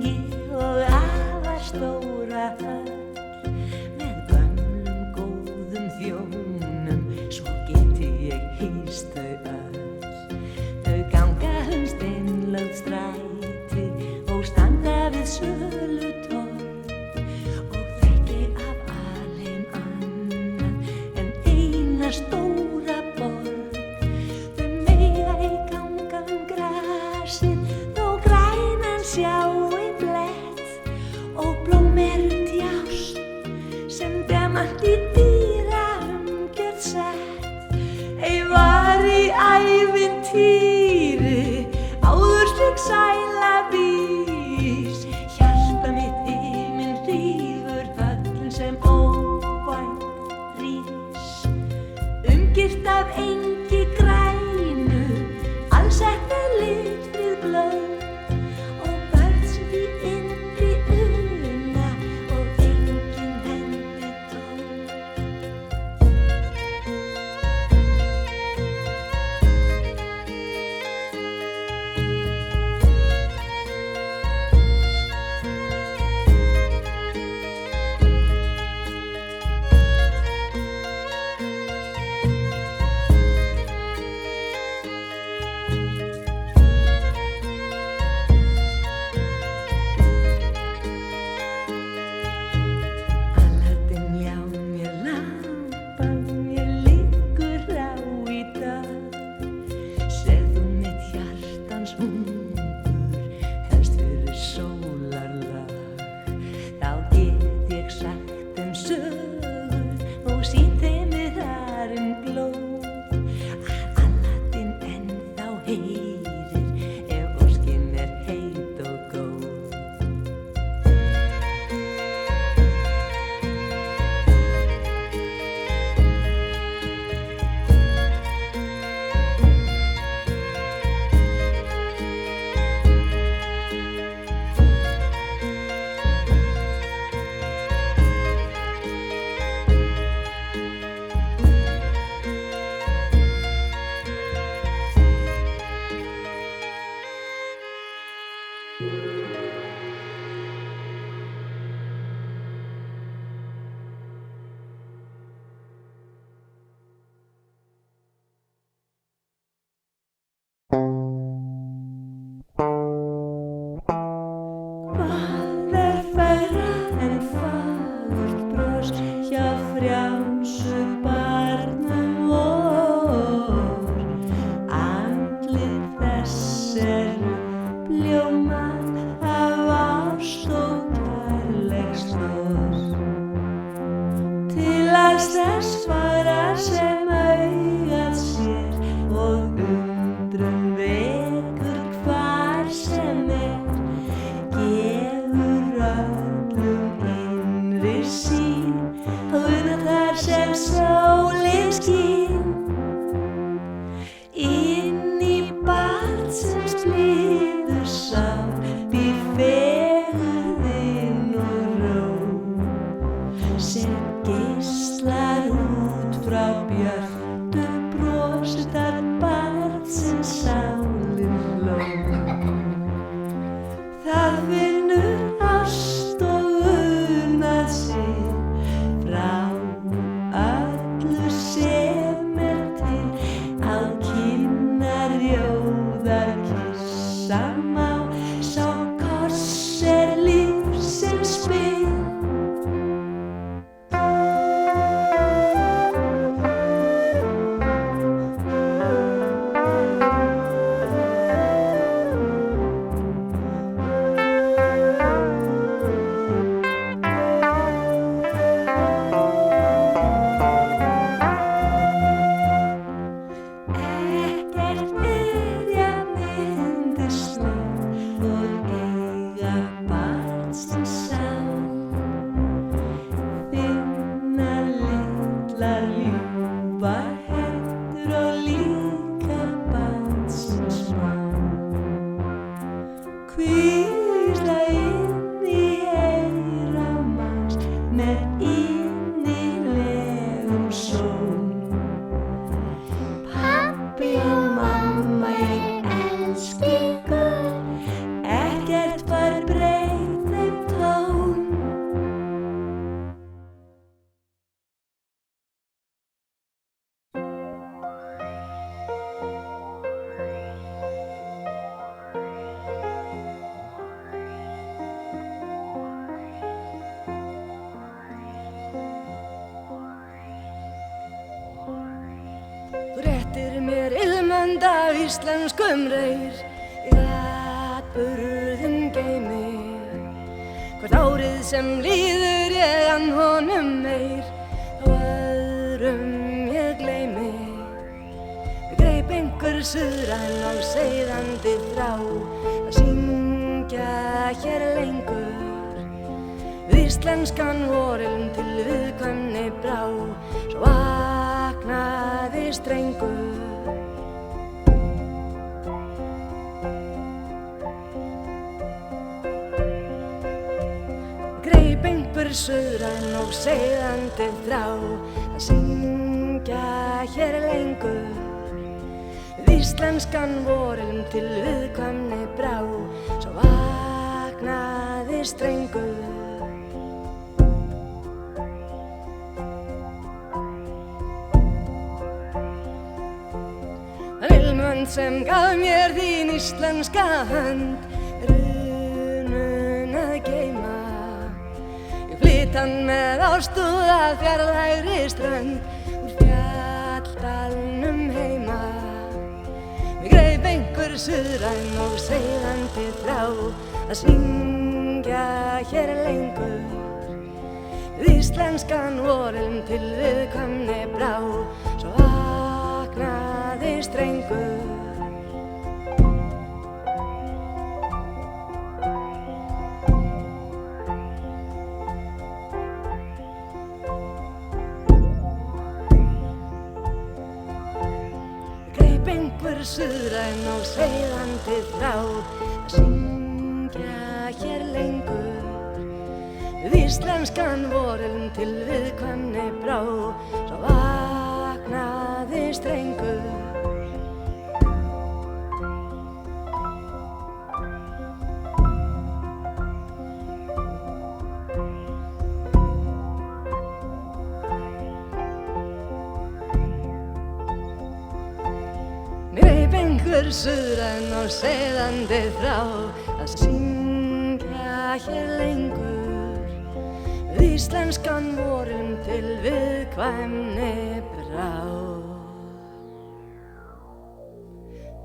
ég og afar stóra höll með gömlum góðum þjónum, svo geti ég hýst þau öll. Þau ganga steinlögð stræti og standa við sölutorg og þekki af alheim annað en eina stóra borg. Þau mega í ganga grasið þó grænan sjái blett og blóm eru djást sem demant í dýra umgjörð sett. Ei var í ævintýri áður slík sæla vís, hjarta mitt himinn hrífur höllin sem óvænt rís. Umgirt af engi grænu, allsett með litlið blöð og börn sem í yndri una og enginn hendi tók. Aladin ljá mér lampan, mér liggur á í dag. Sérð þú mitt hjartans hungur, helst fyrir sólarlag. Þá get ég sagt sögur og sýnt þeim við þarinn glóð. Aladin ennþá heyrir ef óskin heit og góð. Hvað fagra en fagurt bros hjá frjálsu barnum vor? Andlit þess bljómað af ást og kærleiksþor. Til alls þess fara sem augað sér og undrun vekur hvar sem gefur öllum innri sýn og una þar sem sólin skín. Inn í barnsins blíðu sál býr fegurðin og ró sem geislar úr veitir mér ilmönd af íslenskum reyr í atburðum geymir. Hvert árið sem líður ég ann honum meir, þá öðrum ég gleymi. Mig greip einhver suðræn og seiðandi þrá að syngja hér lengur. Við íslenskan vorinn til viðkvæmni brá, svo vaknaði strengur. Greip einhver suðræn og seiðandi þrá að syngja hér lengur. Við íslenskan vorinn til viðkvæmni brá, svo vaknaði strengur. Ilmönd sem gaf mér þín íslenska hönd er unun að geyma. Ég flyt hann með ástúð að fjarlægri strönd úr fjalldalnum heima. Mig greip einhver suðræn og seiðandi þrá að syngja hér lengur. Við íslenskan vorinn til viðkvæmni brá, svo vaknaði strengur. Greip einhver suðræn og seiðandi þrá að syngja hér lengur. Við íslenskan vorinn til viðkvæmni brá, svo vaknaði strengur. Mig greip einhver suðræn og seiðandi þrá að syngja hér lengur. Við íslenskan vorinn til viðkvæmni brá,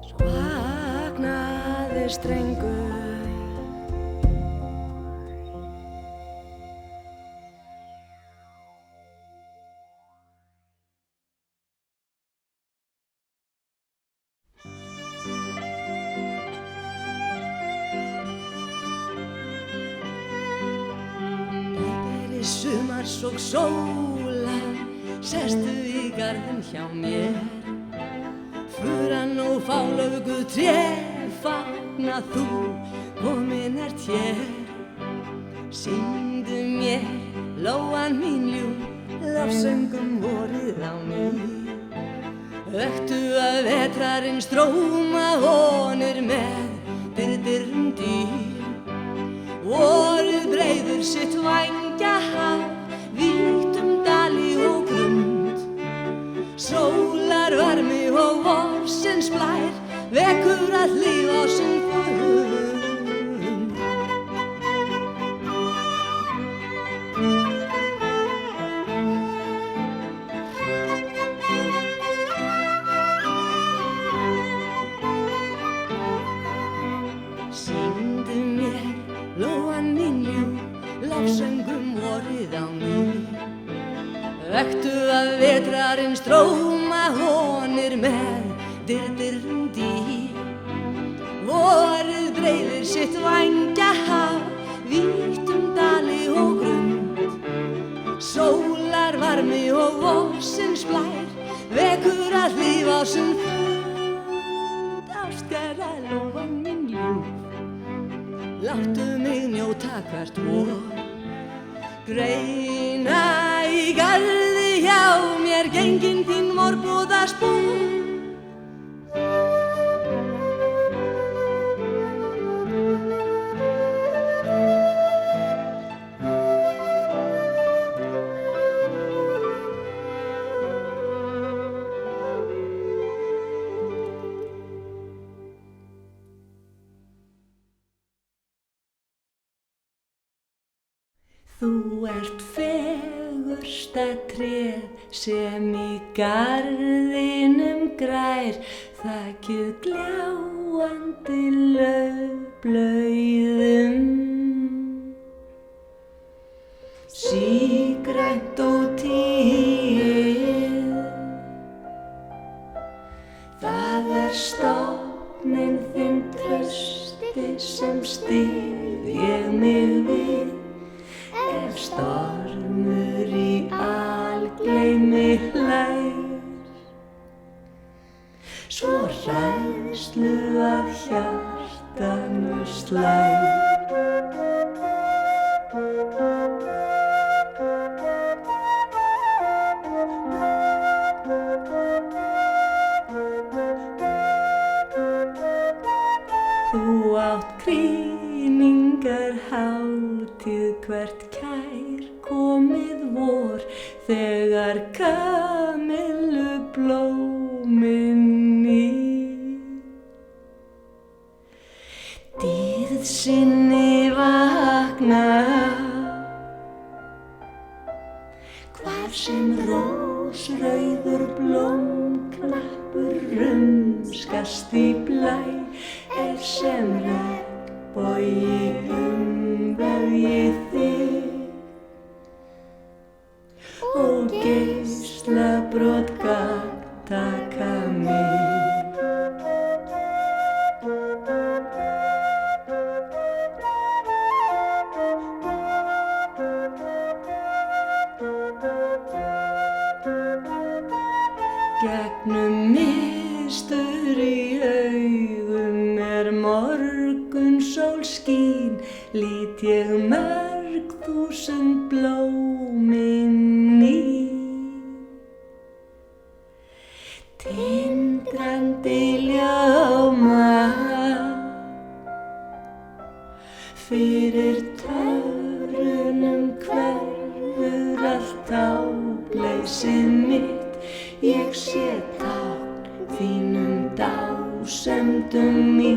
svo vaknaði strengur. Sumars og sólar sestu í garðinn hjá mér. Furan og fálögu tré fagna þú komin ert hér. Syngdu mér, lóan mín ljúf, lofsöngum vorið á ný. Vöktu að vetrarins stróma vonir með dyrdirum dýr. Vorið breiður sitt vængjahaf, vítt dali og grund. Sólarvarmi og vorsins blær vekur að líf á sinn fund. Syngdu mér, lóan mín ljúf, lofsöngum vorið á ný. Vöktu að vetrarins stróma honir með dyrdirum dýr. Vorið breiðir sitt vængjahaf, vítt dali og grund. Sólarvarmi og vorsins blær vekur að líf á sinn fund. Ástkæra lóan mín ljúf, láttu mig njóta hvert vor. Greina í garði hjá mér gengin þín vorbúðarspor. Þú ert fegursta tréð sem í garðinum grær, þakið gljáandi laufblauðum. Sígrænt og tíð, það stofninn þinn trausti sem styð ég mig við. Ef stormur í algleymi hlær, svo hræðslu að hjartanu slær. Þú átt krýningar hátíð hvert kær komið vor, þegar kamillu blómin í dýrð sinni vakna. Hvar sem rósrauður blómknappur rumskast í blæ, sem regnbogi umvefji þig og geislabrot gagntaka mig. Gegnum mistur í augum morgunsól skín, lít ég mörg þúsund blómin í. Tindrandi ljóma fyrir törunum hverfur allt tágleysið mitt. Ég sé tákn þínum dásemdum í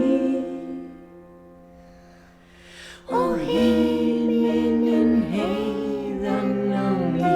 og himinninn heiðan á ný.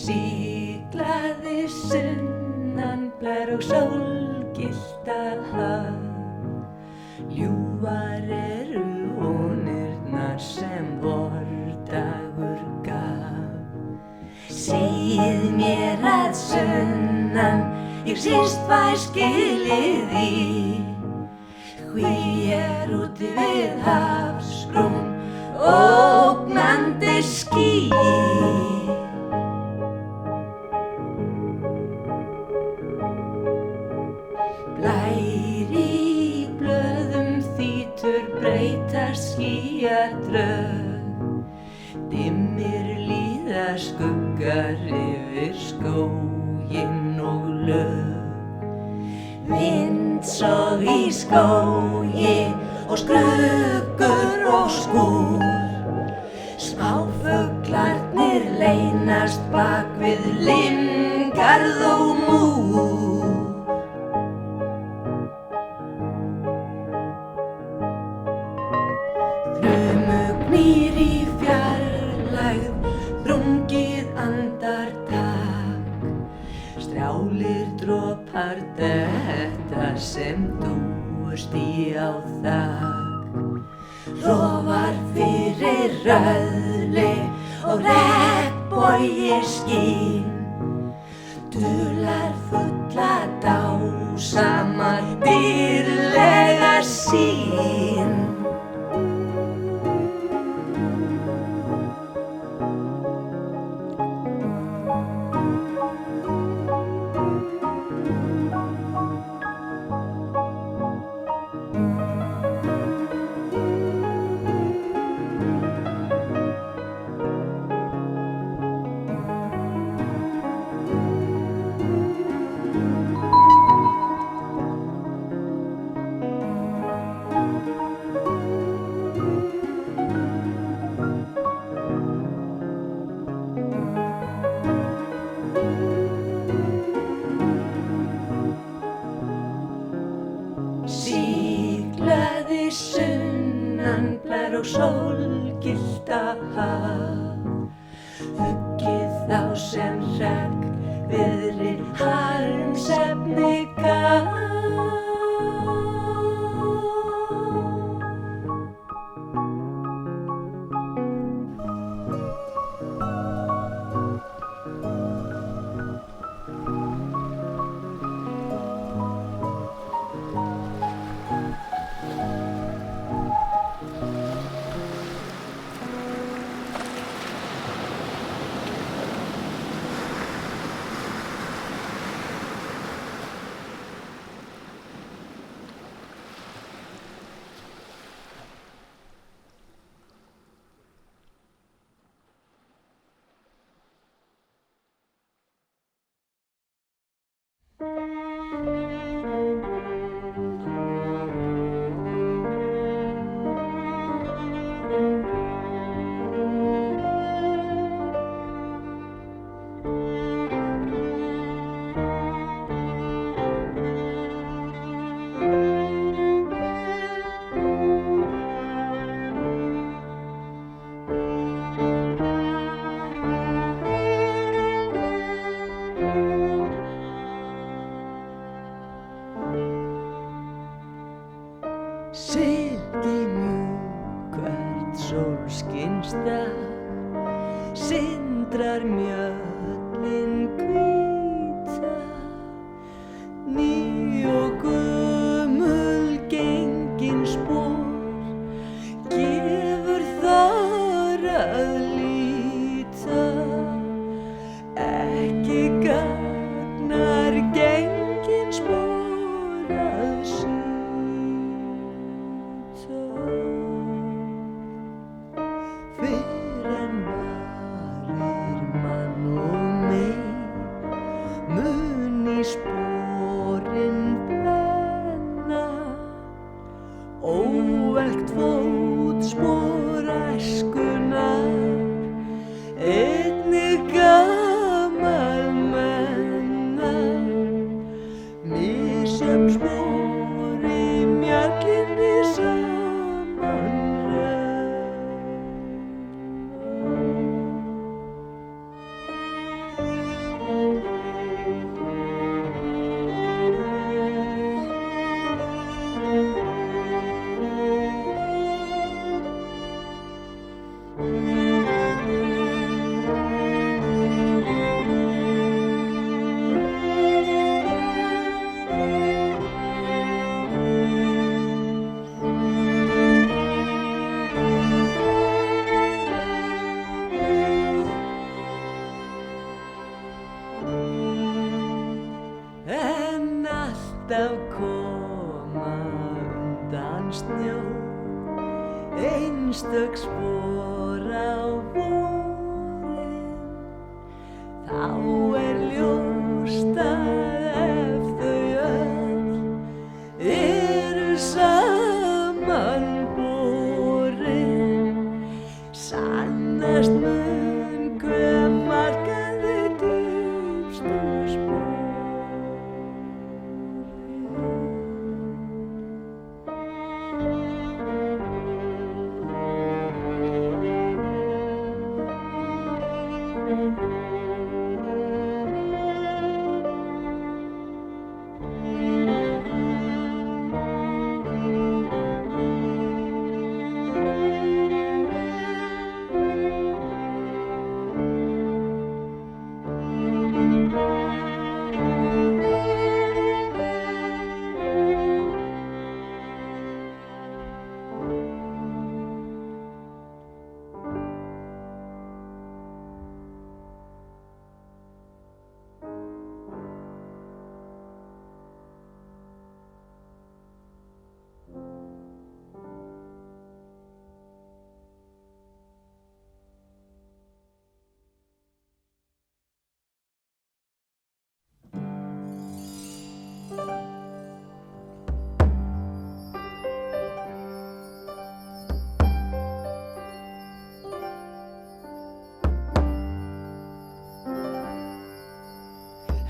Siglaði sunnan blær og sólgyllta haf. Ljúfar eru vonirnar sem vordagur gaf. Segið mér að sunnan ég síst fæ skilið í. Hví úti við hafsbrún ógnandi ský. Blær í blöðum þýtur breytast skýjadrög. Dimmir líða skuggar yfir skóginn og lög. Vindsog í skógi og skruggur og skúr. Smáfuglarnir leynast bak við limgarð og múr. Þrumugnýr í fjarlægð, þrungið andartak. Strjálir dropar detta sem dúust í á þak. Rofar fyrir röðli og regnbogi skín. Dular fulla dásamar dýrlega sýn. Siglaði sunnan blær og sólgyllta haf. Huggið þá sem hreggviðri harmsefni gaf. Sildi mjúk hvert sólskinsdag, sindrar mjöllin hvíta. Ný og gömul gengin spor gefur þar að líta. Ekki gagnar gengin spor að síta. Fyrr en varir mann og En alltaf koma undan snjó einstök spor á vorin. Þá ljóst að ef þau öll eru saman borin, sannast mun hve markaði dýpstu spor.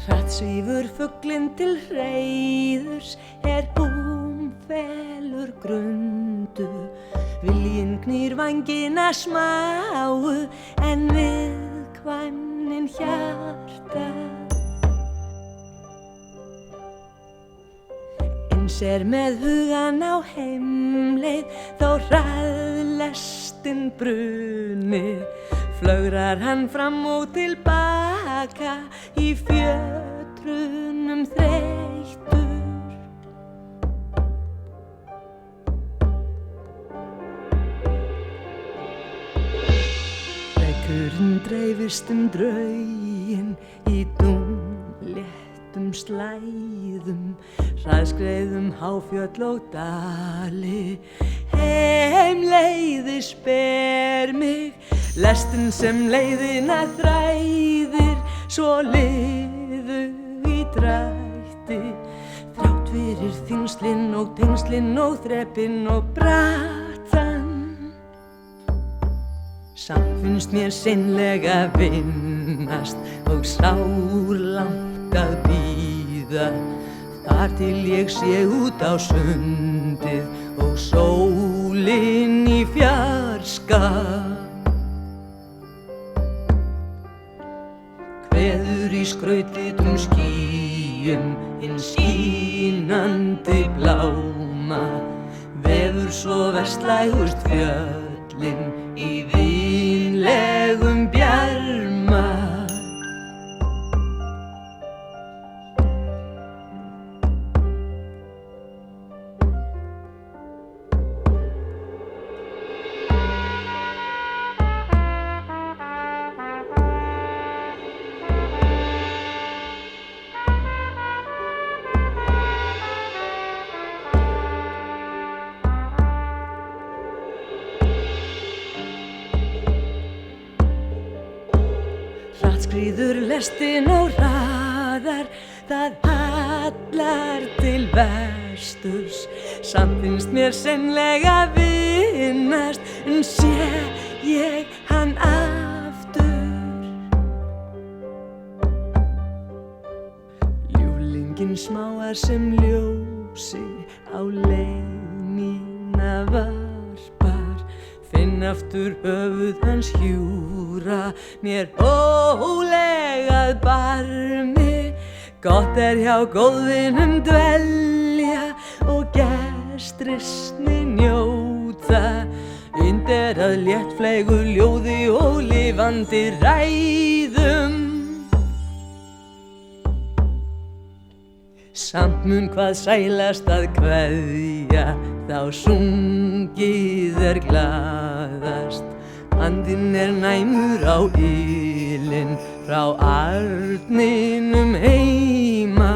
Hratt svífur fuglinn til hreiðurs felur grundu. Viljinn knýr vængina smáu en viðkvæmnin hjarta. Eins með hugan á heimleið þó hraðlestin brunir. Flögrar hann fram og tilbaka í fjötrunum þreyttur. Reykurinn dreifist drauginn í dúnléttum slæðum, hraðskreiðum háfjöll og dali. Heimleiðis ber mig lestin sem leiðina þræðir, svo liðu í drætti. Þrátt fyrir þyngslin og tengslin og þrepin og bratan, samt finnst mér seinlega vinnast og sárlangt að bíða, þar til ég sé út á sundið og sólin í fjarska. Kveður í skrautlitum skýjum hinn skínandi bláma, vefur svo vestlægust fjöllin í vínlegum bjarma. Skríður lestin og hraðar, það hallar til vesturs. Samt finnst mér seinlega vinnast, en sé ég hann aftur. Ljúflinginn smáar sem ljósi á leið mína varpar, finn aftur höfuð hans hjúra mér ólegað barmi. Gott hjá góðvinum dvelja og gestrisni njóta, Ind að léttfleygu ljóði og lifandi ræðum. Samt mun hvað sælast að kveðja, þá sungið glaðast. Andinn næmur á ylinn frá arninum heima.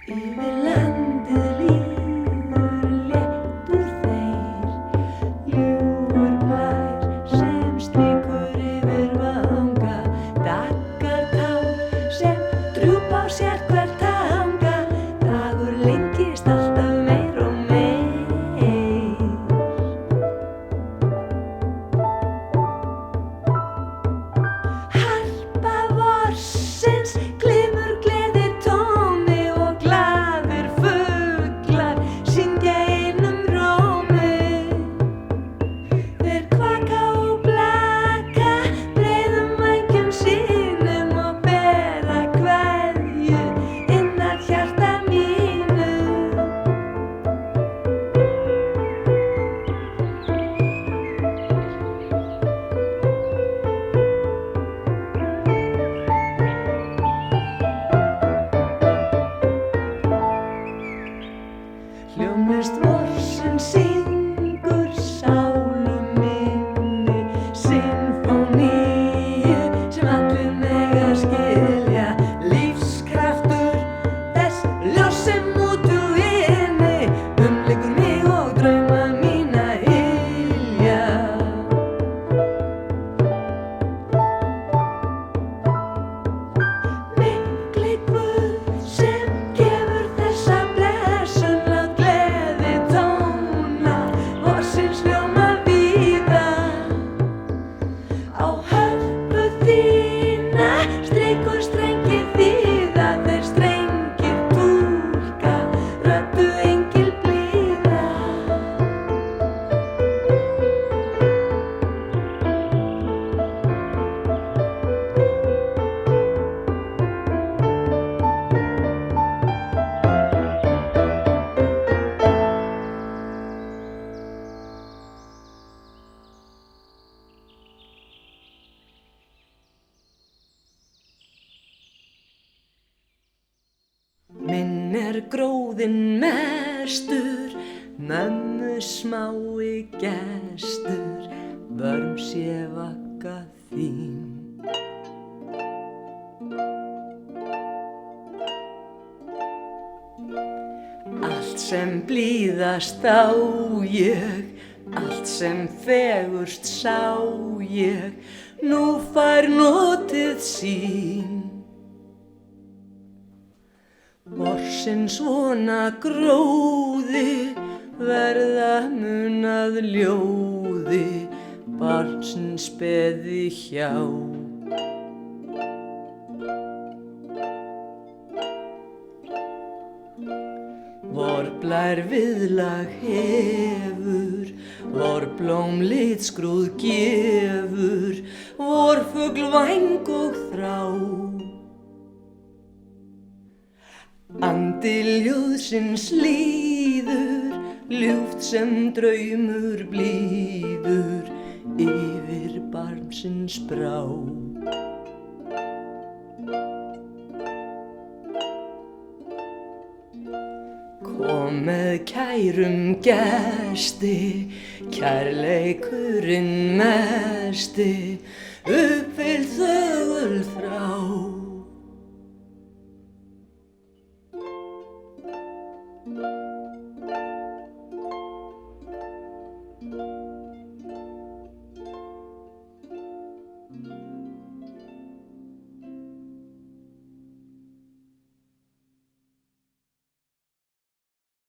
Yfir landið líður léttur þeyr, ljúfur blær sem strýkur yfir vanga, daggar tár sem drjúpa á sérhvert tanga, dagur lengist alltaf meir og meir. Harpa vorsins glymur gleði tóni og glaðir fuglar syngja einum rómi. Þeir kvaka og blaka breiðum vængjum sínum og bera kveðju inn að hjarta mínu. Hljómlist vorsins syngur sálu minni, sinfóníu sem allir mega skilja, lífskraftur þess ljós sem út úr inni umlykur mig og drauma mína ylja. Mikli Guð sem gefur þessa blessun, lát gleði tóna vorsins hljóma víða. Á hörpu þína strik og strengi þýða, þeir strengir túlka röddu engil blíða. Minn gróðinn mestur, mömmu smái gestur, vörm sé vagga þín. Allt sem blíðast á ég, allt sem fegurst sá ég, nú fær notið sín. Vorsins svona gróði verða mun að ljóði, barnsins beði hjá. Vor blær viðlag hefur, vor blóm litskrúð gefur, vor fugl væng og þrá. Andi ljóðsins líður, ljúft sem draumur blíður, yfir barnsins brá. Kom með kærum gesti, kærleikurinn mesti, upp